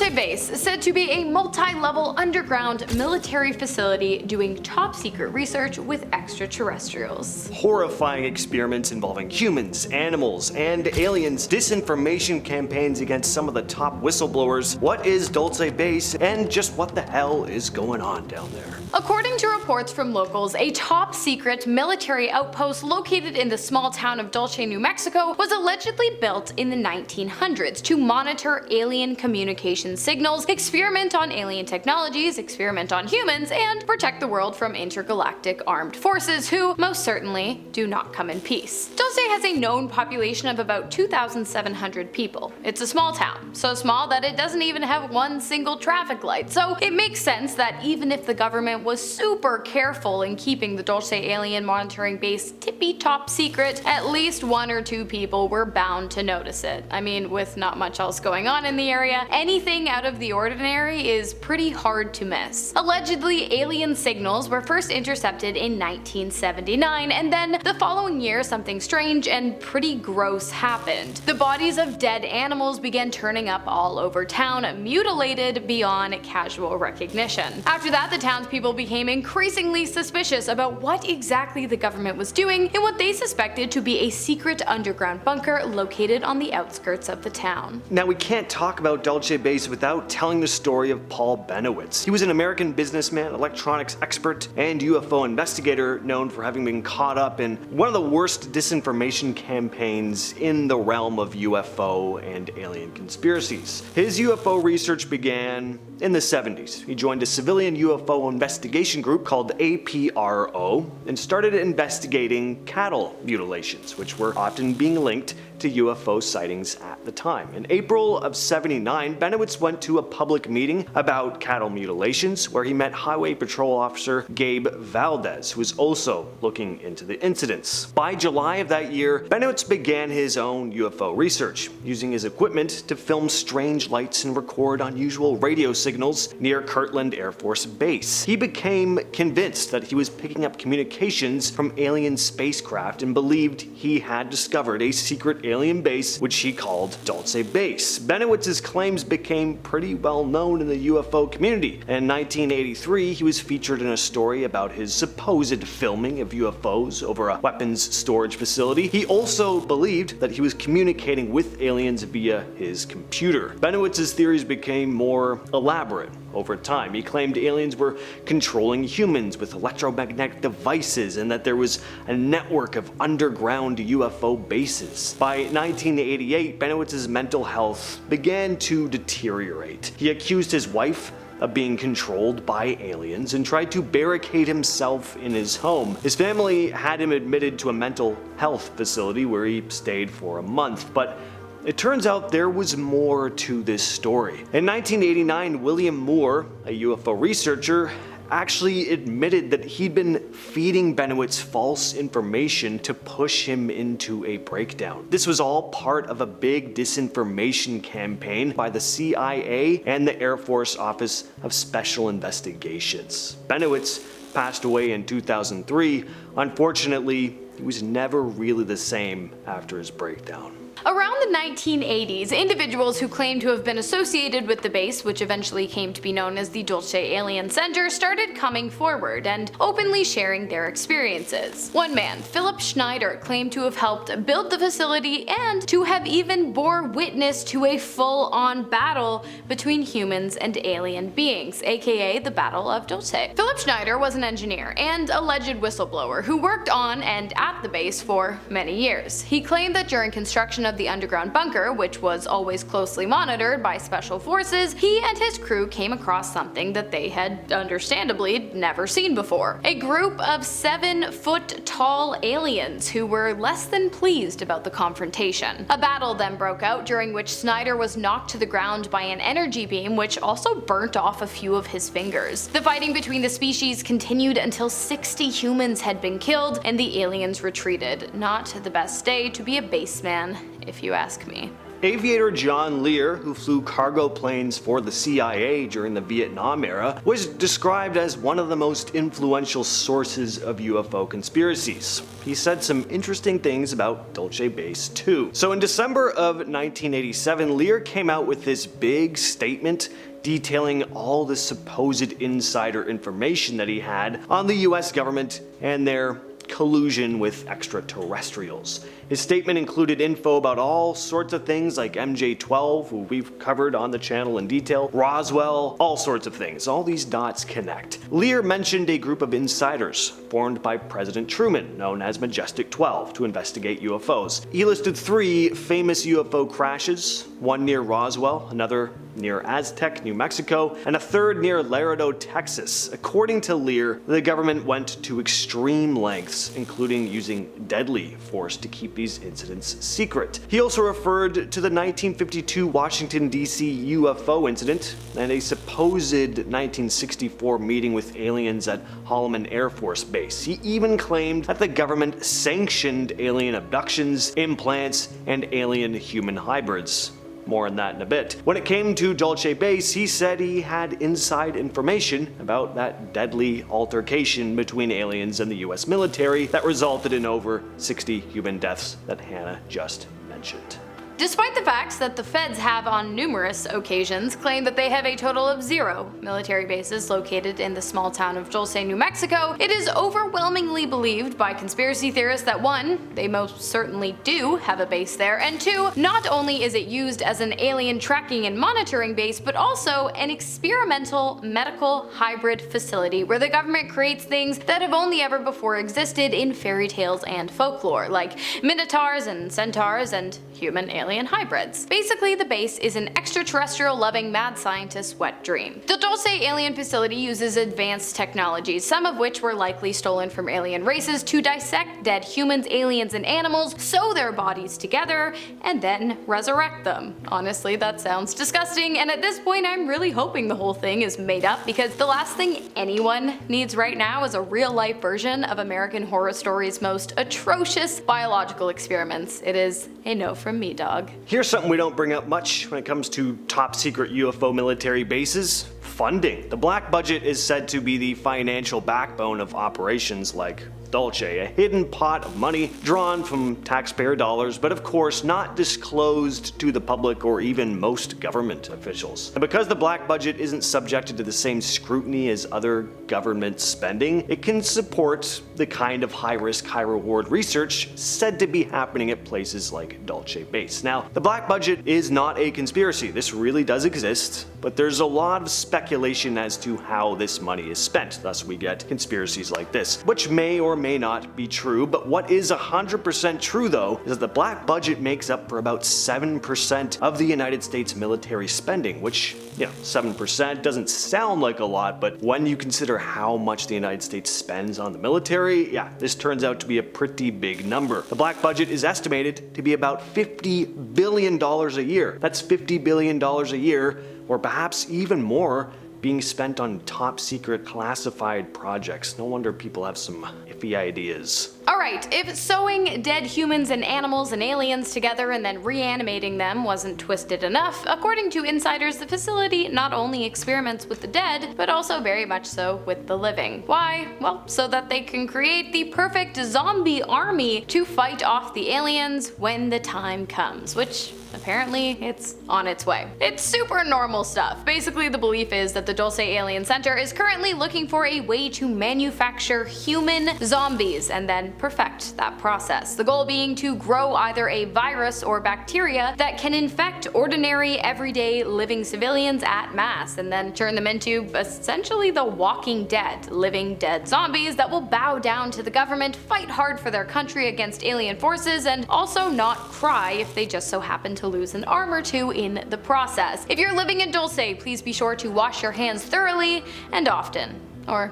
Dulce Base is said to be a multi-level underground military facility doing top-secret research with extraterrestrials. Horrifying experiments involving humans, animals, and aliens, disinformation campaigns against some of the top whistleblowers. What is Dulce Base, and just what the hell is going on down there? According to reports from locals, a top-secret military outpost located in the small town of Dulce, New Mexico, was allegedly built in the 1900s to monitor alien communication signals, experiment on alien technologies, experiment on humans, and protect the world from intergalactic armed forces who most certainly do not come in peace. Dulce has a known population of about 2,700 people. It's a small town, so small that it doesn't even have one single traffic light, so it makes sense that even if the government was super careful in keeping the Dulce alien monitoring base tippy-top secret, at least one or two people were bound to notice it. I mean, with not much else going on in the area, anything out of the ordinary is pretty hard to miss. Allegedly, alien signals were first intercepted in 1979, and then the following year something strange and pretty gross happened. The bodies of dead animals began turning up all over town, mutilated beyond casual recognition. After that, the townspeople became increasingly suspicious about what exactly the government was doing in what they suspected to be a secret underground bunker located on the outskirts of the town. Now, we can't talk about Dulce Base without telling the story of Paul Bennewitz. He was an American businessman, electronics expert, and UFO investigator known for having been caught up in one of the worst disinformation campaigns in the realm of UFO and alien conspiracies. His UFO research began in the 70s. He joined a civilian UFO investigation group called APRO and started investigating cattle mutilations, which were often being linked to UFO sightings at the time. In April of '79, Bennewitz went to a public meeting about cattle mutilations where he met Highway Patrol Officer Gabe Valdez, who was also looking into the incidents. By July of that year, Bennewitz began his own UFO research, using his equipment to film strange lights and record unusual radio signals near Kirtland Air Force Base. He became convinced that he was picking up communications from alien spacecraft and believed he had discovered a secret alien base, which he called Dulce Base. Bennewitz's claims became pretty well known in the UFO community. In 1983, he was featured in a story about his supposed filming of UFOs over a weapons storage facility. He also believed that he was communicating with aliens via his computer. Bennewitz's theories became more elaborate over time. He claimed aliens were controlling humans with electromagnetic devices and that there was a network of underground UFO bases. By 1988, Bennewitz's mental health began to deteriorate. He accused his wife of being controlled by aliens and tried to barricade himself in his home. His family had him admitted to a mental health facility where he stayed for a month, but it turns out there was more to this story. In 1989, William Moore, a UFO researcher, actually admitted that he'd been feeding Bennewitz false information to push him into a breakdown. This was all part of a big disinformation campaign by the CIA and the Air Force Office of Special Investigations. Bennewitz passed away in 2003. Unfortunately, he was never really the same after his breakdown. Around the 1980s, individuals who claimed to have been associated with the base, which eventually came to be known as the Dulce Alien Center, started coming forward and openly sharing their experiences. One man, Philip Schneider, claimed to have helped build the facility and to have even bore witness to a full-on battle between humans and alien beings, aka the Battle of Dulce. Philip Schneider was an engineer and alleged whistleblower who worked on and at the base for many years. He claimed that during construction of the underground bunker, which was always closely monitored by special forces, he and his crew came across something that they had understandably never seen before. A group of 7-foot-tall aliens who were less than pleased about the confrontation. A battle then broke out, during which Schneider was knocked to the ground by an energy beam which also burnt off a few of his fingers. The fighting between the species continued until 60 humans had been killed and the aliens retreated. Not the best day to be a baseman, if you ask me. Aviator John Lear, who flew cargo planes for the CIA during the Vietnam era, was described as one of the most influential sources of UFO conspiracies. He said some interesting things about Dulce Base too. So in December of 1987, Lear came out with this big statement detailing all the supposed insider information that he had on the US government and their collusion with extraterrestrials. His statement included info about all sorts of things like MJ-12, who we've covered on the channel in detail, Roswell, all sorts of things. All these dots connect. Lear mentioned a group of insiders formed by President Truman, known as Majestic 12, to investigate UFOs. He listed 3 famous UFO crashes, one near Roswell, another near Aztec, New Mexico, and a third near Laredo, Texas. According to Lear, the government went to extreme lengths, including using deadly force to keep these incidents secret. He also referred to the 1952 Washington, D.C. UFO incident and a supposed 1964 meeting with aliens at Holloman Air Force Base. He even claimed that the government sanctioned alien abductions, implants, and alien-human hybrids. More on that in a bit. When it came to Dulce Base, he said he had inside information about that deadly altercation between aliens and the US military that resulted in over 60 human deaths that Hannah just mentioned. Despite the facts that the feds have on numerous occasions claimed that they have a total of 0 military bases located in the small town of Dulce, New Mexico, it is overwhelmingly believed by conspiracy theorists that 1, they most certainly do have a base there, and 2, not only is it used as an alien tracking and monitoring base, but also an experimental medical hybrid facility where the government creates things that have only ever before existed in fairy tales and folklore, like minotaurs and centaurs and human alien hybrids. Basically, the base is an extraterrestrial-loving mad scientist's wet dream. The Dulce alien facility uses advanced technologies, some of which were likely stolen from alien races, to dissect dead humans, aliens, and animals, sew their bodies together, and then resurrect them. Honestly, that sounds disgusting, and at this point I'm really hoping the whole thing is made up, because the last thing anyone needs right now is a real-life version of American Horror Story's most atrocious biological experiments. It is a no from me, dog. Here's something we don't bring up much when it comes to top secret UFO military bases: funding. The black budget is said to be the financial backbone of operations like Dulce, a hidden pot of money drawn from taxpayer dollars, but of course not disclosed to the public or even most government officials. And because the black budget isn't subjected to the same scrutiny as other government spending, it can support the kind of high-risk, high-reward research said to be happening at places like Dulce Base. Now, the black budget is not a conspiracy. This really does exist, but there's a lot of speculation as to how this money is spent. Thus, we get conspiracies like this, which may or may not be true, but what is 100% true though is that the black budget makes up for about 7% of the United States military spending, which, 7% doesn't sound like a lot, but when you consider how much the United States spends on the military, this turns out to be a pretty big number. The black budget is estimated to be about $50 billion a year. That's $50 billion a year, or perhaps even more, being spent on top secret classified projects. No wonder people have some iffy ideas. Alright, if sewing dead humans and animals and aliens together and then reanimating them wasn't twisted enough, according to insiders, the facility not only experiments with the dead, but also very much so with the living. Why? Well, so that they can create the perfect zombie army to fight off the aliens when the time comes, which apparently it's on its way. It's super normal stuff. Basically, the belief is that the Dulce Alien Center is currently looking for a way to manufacture human zombies and then perfect that process. The goal being to grow either a virus or bacteria that can infect ordinary, everyday, living civilians at mass and then turn them into essentially the Walking Dead, living dead zombies that will bow down to the government, fight hard for their country against alien forces, and also not cry if they just so happen to lose an arm or two in the process. If you're living in Dulce, please be sure to wash your hands thoroughly and often. Or,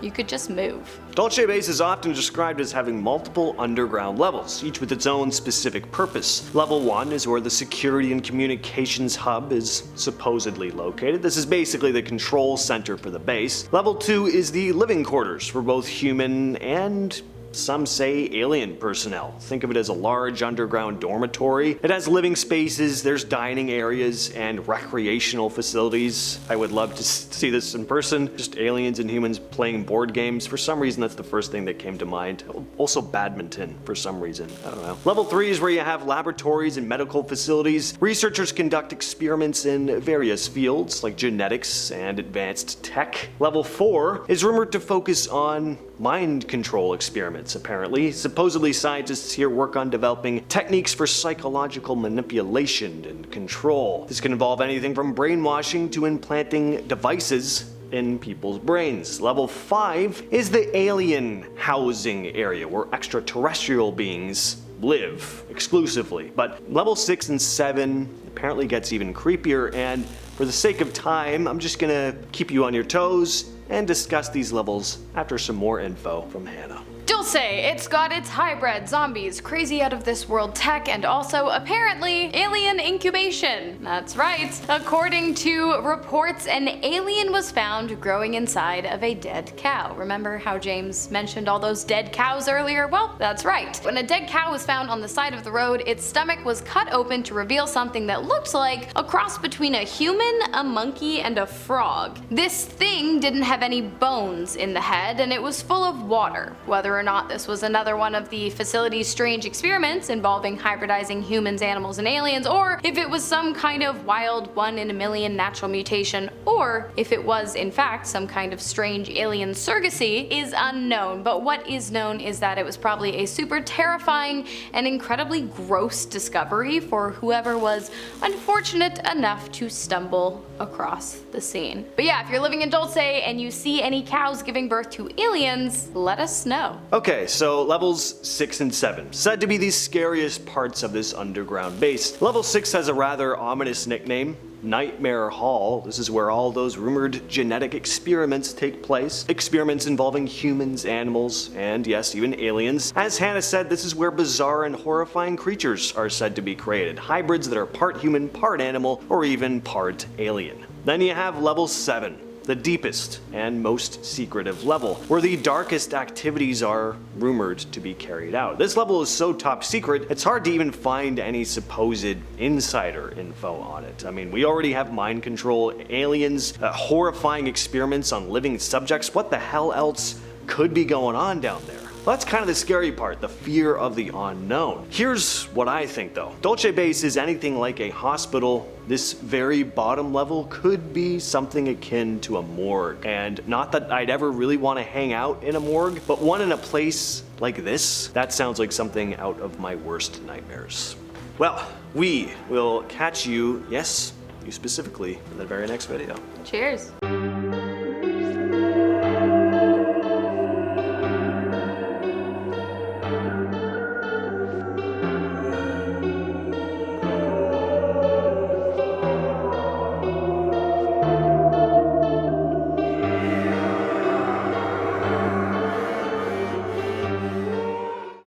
you could just move. Dulce Base is often described as having multiple underground levels, each with its own specific purpose. Level 1 is where the security and communications hub is supposedly located. This is basically the control center for the base. Level 2 is the living quarters for both human and some say alien personnel. Think of it as a large underground dormitory. It has living spaces, there's dining areas, and recreational facilities. I would love to see this in person. Just aliens and humans playing board games. For some reason, that's the first thing that came to mind. Also badminton, for some reason. I don't know. Level 3 is where you have laboratories and medical facilities. Researchers conduct experiments in various fields, like genetics and advanced tech. Level 4 is rumored to focus on mind control experiments, apparently. Supposedly, scientists here work on developing techniques for psychological manipulation and control. This can involve anything from brainwashing to implanting devices in people's brains. Level 5 is the alien housing area, where extraterrestrial beings live exclusively. But level 6 and 7 apparently gets even creepier, and for the sake of time, I'm just gonna keep you on your toes and discuss these levels after some more info from Hannah. Dulce, it's got its hybrid, zombies, crazy out of this world tech, and also apparently alien incubation. That's right. According to reports, an alien was found growing inside of a dead cow. Remember how James mentioned all those dead cows earlier? Well, that's right. When a dead cow was found on the side of the road, its stomach was cut open to reveal something that looked like a cross between a human, a monkey, and a frog. This thing didn't have any bones in the head, and it was full of water. Whether or not this was another one of the facility's strange experiments involving hybridizing humans, animals, and aliens, or if it was some kind of wild 1 in a million natural mutation, or if it was in fact some kind of strange alien surrogacy, is unknown. But what is known is that it was probably a super terrifying and incredibly gross discovery for whoever was unfortunate enough to stumble across the scene. But yeah, if you're living in Dulce and you see any cows giving birth to aliens, let us know. Okay, so levels 6 and 7, said to be the scariest parts of this underground base. Level 6 has a rather ominous nickname, Nightmare Hall. This is where all those rumored genetic experiments take place. Experiments involving humans, animals, and yes, even aliens. As Hannah said, this is where bizarre and horrifying creatures are said to be created. Hybrids that are part human, part animal, or even part alien. Then you have level 7. The deepest and most secretive level, where the darkest activities are rumored to be carried out. This level is so top secret, it's hard to even find any supposed insider info on it. I mean, we already have mind control, aliens, horrifying experiments on living subjects. What the hell else could be going on down there? Well, that's kind of the scary part, the fear of the unknown. Here's what I think though. Dulce Base is anything like a hospital. This very bottom level could be something akin to a morgue. And not that I'd ever really want to hang out in a morgue, but one in a place like this, that sounds like something out of my worst nightmares. Well, we will catch you, yes, you specifically, in the very next video. Cheers.